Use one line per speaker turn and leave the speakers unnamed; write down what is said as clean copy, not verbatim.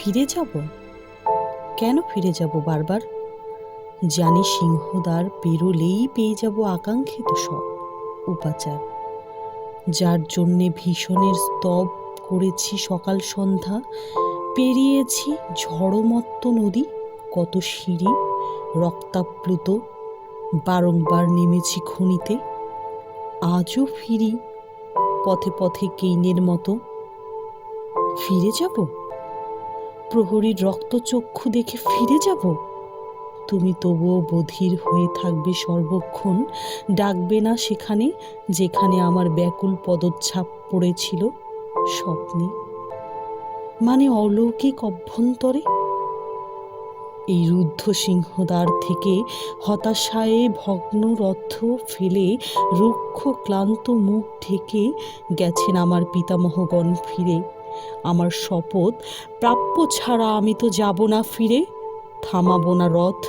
ফিরে যাব? কেন ফিরে যাব বারবার? জানি সিংহদ্বার পেরোলেই পেয়ে যাব আকাঙ্ক্ষিত সব উপাচার, যার জন্যে ভীষণের স্তব করেছি সকাল সন্ধ্যা, পেরিয়েছি ঝড়মত্ত নদী, কত সিঁড়ি রক্তাপ্লুত, বারংবার নেমেছি খনিতে। আজও ফিরি পথে পথে কেইনের মতো। ফিরে যাব? প্রহরীর রক্তচক্ষু দেখে ফিরে যাব? তুমি তবুও বধির হয়ে থাকবে সর্বক্ষণ, ডাকবে না সেখানে যেখানে আমার ব্যাকুল পদচ্ছাপ পড়েছিল স্বপ্নে, মানে অলৌকিক অভ্যন্তরে। এই রুদ্ধ সিংহদ্বার থেকে হতাশায় ভগ্ন রথ ফেলে রুক্ষ ক্লান্ত মুখ ঢেকে গেছেন আমার পিতামহগণ ফিরে। আমার শপথ, প্রাপ্য ছাড়া আমি তো যাব না ফিরে, থামাবো না রথ